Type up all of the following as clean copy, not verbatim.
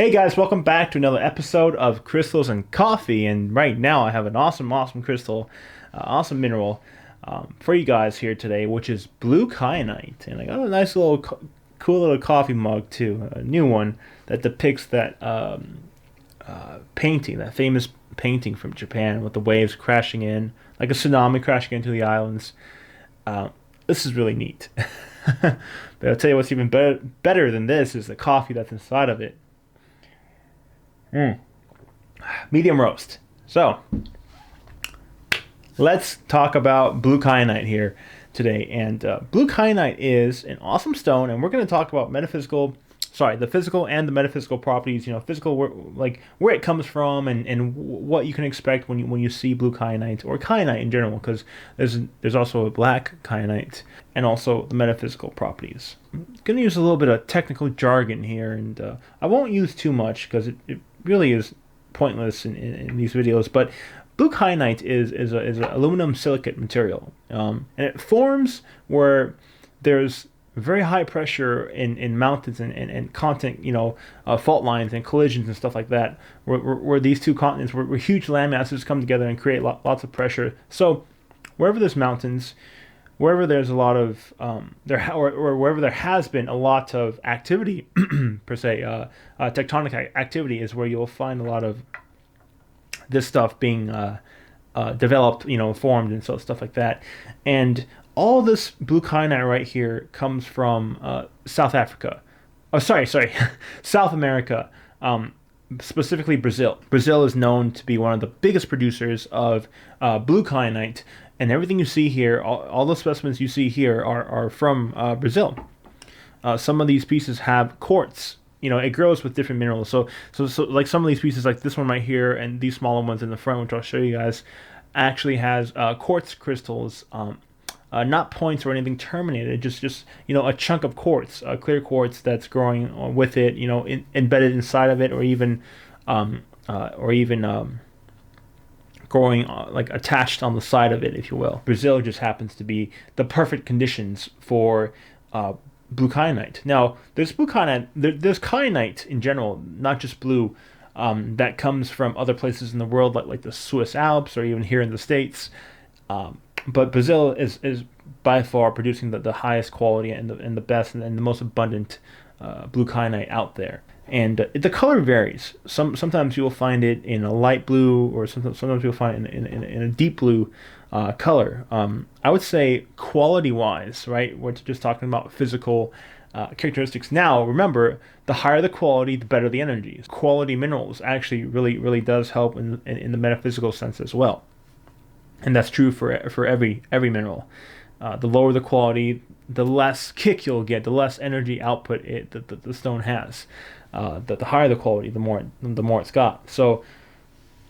Hey guys, welcome back to another episode of Crystals and Coffee. And right now I have an awesome crystal, awesome mineral for you guys here today, which is blue kyanite. And I got a nice little, cool little coffee mug too, a new one that depicts that painting, that famous painting from Japan with the waves crashing in, like a tsunami crashing into the islands. This is really neat. But I'll tell you what's even better than this is the coffee that's inside of it. Medium roast. So let's talk about blue kyanite here today. And blue kyanite is an awesome stone, and we're going to talk about the physical and the metaphysical properties. You know, physical, like where it comes from, and what you can expect when you see blue kyanite or kyanite in general. Because there's also a black kyanite, and also the metaphysical properties. I'm going to use a little bit of technical jargon here, and I won't use too much because it really is pointless in these videos. But blue kyanite is an aluminum silicate material, and it forms where there's very high pressure in mountains and continent, fault lines and collisions and stuff like that, where these two continents, where huge land masses come together and create lots of pressure. So wherever there's mountains, wherever there's a lot of or wherever there has been a lot of activity per se, tectonic activity is where you'll find a lot of this stuff being developed, formed and so stuff like that. And all this blue kyanite right here comes from South Africa. Oh, sorry, South America, specifically Brazil. Brazil is known to be one of the biggest producers of blue kyanite. And everything you see here, all the specimens you see here are from Brazil. Some of these pieces have quartz. It grows with different minerals. So like some of these pieces, like this one right here, and these smaller ones in the front, which I'll show you guys, actually has quartz crystals, not points or anything terminated. Just a chunk of quartz, clear quartz that's growing with it. Embedded inside of it, or even growing like attached on the side of it, if you will. Brazil just happens to be the perfect conditions for blue kyanite. Now, there's blue kyanite. There's kyanite in general, not just blue, that comes from other places in the world, like the Swiss Alps or even here in the States. But Brazil is by far producing the highest quality and the best and the most abundant blue kyanite out there. And the color varies. Sometimes you'll find it in a light blue, or sometimes you'll find it in a deep blue color. I would say quality-wise, right? We're just talking about physical characteristics. Now, remember, the higher the quality, the better the energy. Quality minerals actually really does help in the metaphysical sense as well. And that's true for every mineral. The lower the quality, the less kick you'll get, the less energy output the stone has. The higher the quality, the more it's got. So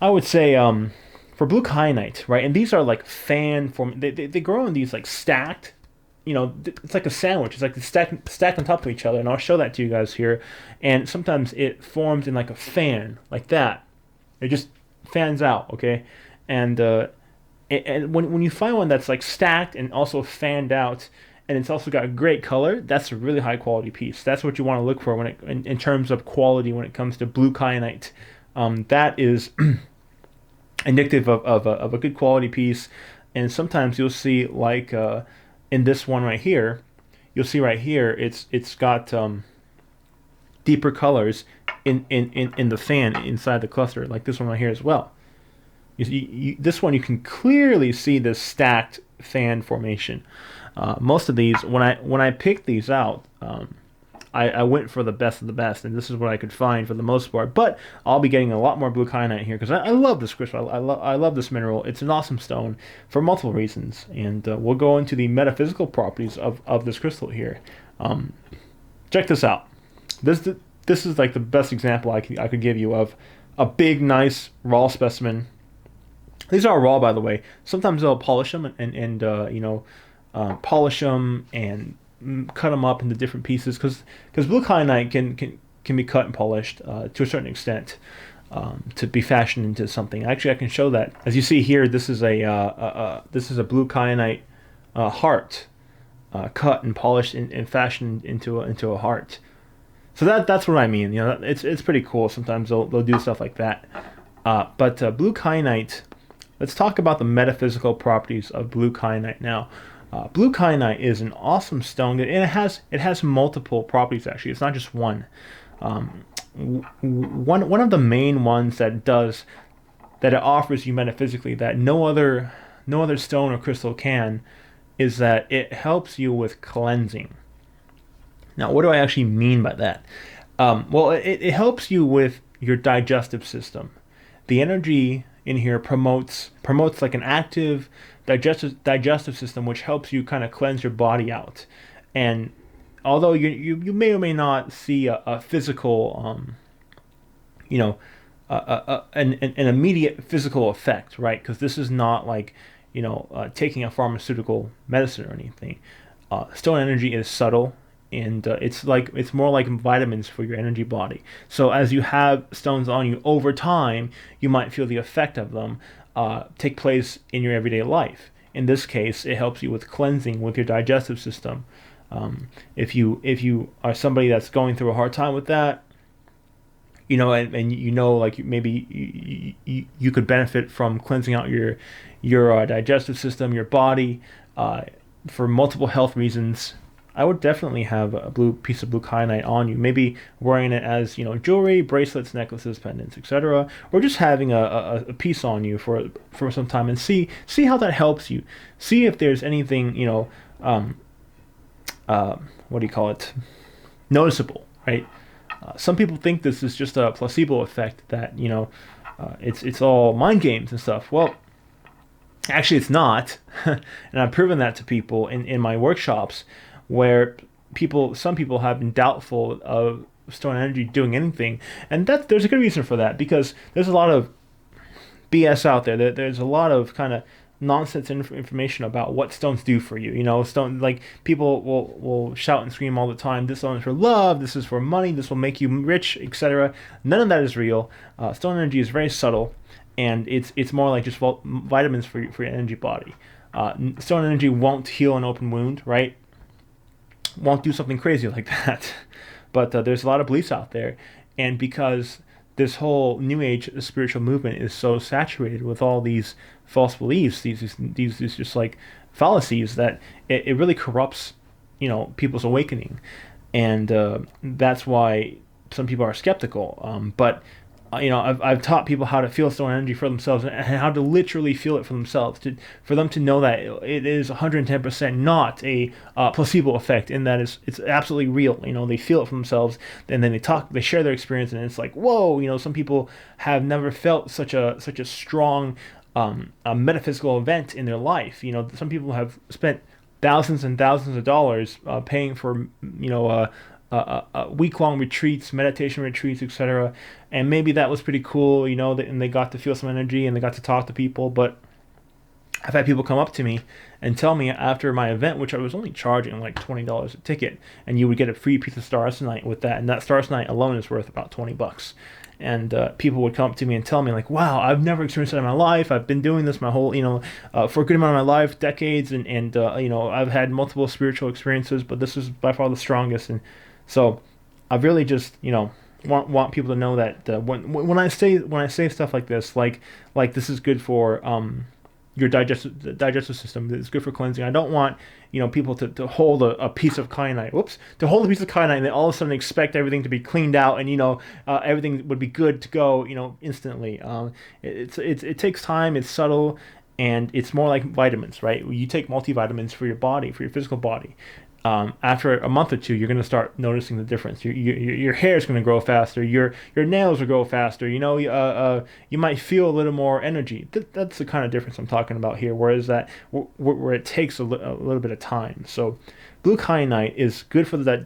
I would say for blue kyanite, right? And these are like fan form. They grow in these like stacked. It's like a sandwich. It's like stacked on top of each other. And I'll show that to you guys here. And sometimes it forms in like a fan, like that. It just fans out, okay? And when you find one that's like stacked and also fanned out, and it's also got a great color, that's a really high quality piece. That's what you want to look for in terms of quality when it comes to blue kyanite. That is indicative of a good quality piece. And sometimes you'll see, like in this one right here, you'll see right here it's got deeper colors in the fan inside the cluster, like this one right here as well. This one you can clearly see the stacked fan formation. Most of these, when I picked these out, I went for the best of the best, and this is what I could find for the most part. But I'll be getting a lot more blue kyanite here because I love this crystal. I love this mineral. It's an awesome stone for multiple reasons, and we'll go into the metaphysical properties of this crystal here. Check this out. This is like the best example I could give you of a big, nice raw specimen. These are raw, by the way. Sometimes they'll polish them and polish them and cut them up into different pieces because blue kyanite can be cut and polished to a certain extent to be fashioned into something. Actually, I can show that. As you see here, this is a blue kyanite heart cut and polished and fashioned into a heart. So that's what I mean. It's pretty cool. Sometimes they'll do stuff like that. But blue kyanite. Let's talk about the metaphysical properties of blue kyanite now. Blue kyanite is an awesome stone, and it has multiple properties. Actually, it's not just one. One of the main ones that it offers you metaphysically that no other stone or crystal can is that it helps you with cleansing. Now, what do I actually mean by that? Well, it helps you with your digestive system. The energy in here promotes like an active digestive system, which helps you kind of cleanse your body out. And although you may or may not see a physical, an immediate physical effect, right? Because this is not like taking a pharmaceutical medicine or anything. Stone energy is subtle, and it's more like vitamins for your energy body. So as you have stones on you over time, you might feel the effect of them take place in your everyday life. In this case, it helps you with cleansing with your digestive system. If you are somebody that's going through a hard time with that, like maybe you could benefit from cleansing out your digestive system, your body, for multiple health reasons. I would definitely have a piece of blue kyanite on you. Maybe wearing it as jewelry, bracelets, necklaces, pendants, etc., or just having a piece on you for some time, and see how that helps you. See if there's anything what do you call it? Noticeable, right? Some people think this is just a placebo effect, that it's all mind games and stuff. Well, actually, it's not, and I've proven that to people in my workshops, where some people have been doubtful of stone energy doing anything, and there's a good reason for that, because there's a lot of BS out there. There's a lot of kind of nonsense information about what stones do for you. Stone, like, people will shout and scream all the time, this stone is for love, this is for money, this will make you rich, etc. None of that is real. Stone energy is very subtle, and it's more like just vitamins for your energy body. Stone energy won't heal an open wound, right? Won't do something crazy like that. But there's a lot of beliefs out there, and because this whole New Age spiritual movement is so saturated with all these false beliefs, these just like fallacies, that it really corrupts people's awakening, and that's why some people are skeptical. But I've taught people how to feel stone energy for themselves, and how to literally feel it for themselves, for them to know that it is 110% not a placebo effect, in that it's absolutely real. They feel it for themselves, and then they share their experience, and it's like, whoa, some people have never felt such a strong a metaphysical event in their life. Some people have spent thousands and thousands of dollars paying for week-long retreats, meditation retreats, etc. And maybe that was pretty cool, and they got to feel some energy, and they got to talk to people. But I've had people come up to me and tell me after my event, which I was only charging like $20 a ticket, and you would get a free piece of Starsenite with that, and that Starsenite alone is worth about $20. And people would come up to me and tell me, like, wow, I've never experienced that in my life. I've been doing this my whole, for a good amount of my life, decades, and I've had multiple spiritual experiences, but this is by far the strongest. And so I really just, want people to know that when I say stuff like this, like this is good for your digestive system. It's good for cleansing. I don't want people to hold a piece of kyanite. To hold a piece of kyanite and then all of a sudden expect everything to be cleaned out, and everything would be good to go instantly. It takes time. It's subtle, and it's more like vitamins, right? You take multivitamins for your body, for your physical body. After a month or two, you're going to start noticing the difference. Your hair is going to grow faster. Your nails will grow faster. You might feel a little more energy. That's the kind of difference I'm talking about here. Whereas that where it takes a little bit of time. So, blue kyanite is good for the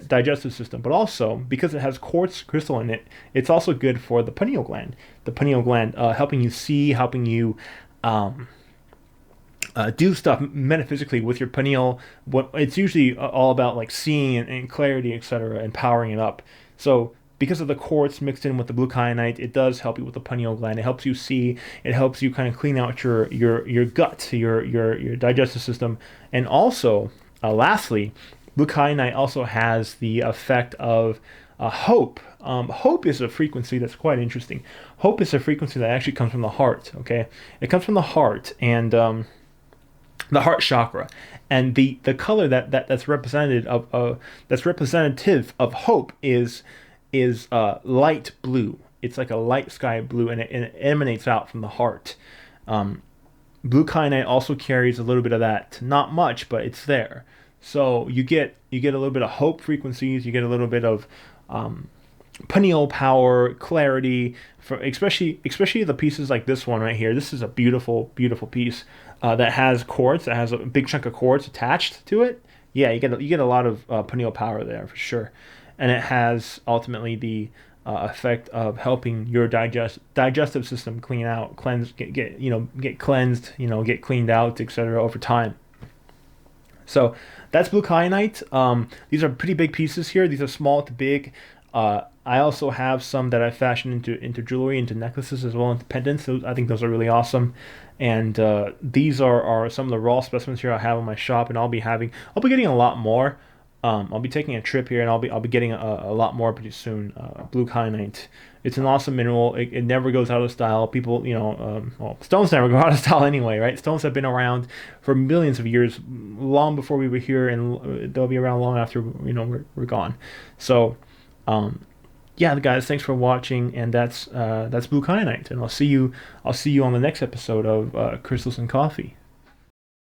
digestive system, but also because it has quartz crystal in it, it's also good for the pineal gland. The pineal gland, helping you see, helping you. Do stuff metaphysically with your pineal. It's usually all about like seeing and clarity, etc., and powering it up. So because of the quartz mixed in with the blue kyanite, it does help you with the pineal gland. It helps you see. It helps you kind of clean out your gut, your digestive system, and also, lastly, blue kyanite also has the effect of Hope. Hope is a frequency that's quite interesting. Hope is a frequency that actually comes from the heart. Okay, it comes from the heart and the heart chakra, and the color that's represented of that's representative of hope is light blue. It's like a light sky blue, and it emanates out from the heart. Um, Blue kyanite also carries a little bit of that, not much, but it's there. So you get a little bit of hope frequencies. You get a little bit of um, pineal power, clarity, for especially the pieces like this one right here. This is a beautiful piece that has quartz, that has a big chunk of quartz attached to it. Yeah, you get a lot of pineal power there for sure, and it has ultimately the effect of helping your digestive system clean out, cleanse, get cleansed, get cleaned out, etc. over time. So that's blue kyanite. These are pretty big pieces here. These are small to big. I also have some that I fashioned into jewelry, into necklaces as well, into pendants. I think those are really awesome. And these are some of the raw specimens here I have in my shop, and I'll be getting a lot more. I'll be taking a trip here, and I'll be getting a lot more pretty soon. Blue kyanite. It's an awesome mineral. It never goes out of style. People, well, stones never go out of style anyway, right? Stones have been around for millions of years, long before we were here, and they'll be around long after we're gone. So, yeah, guys, thanks for watching, and that's blue kyanite, and I'll see you on the next episode of Crystals and Coffee.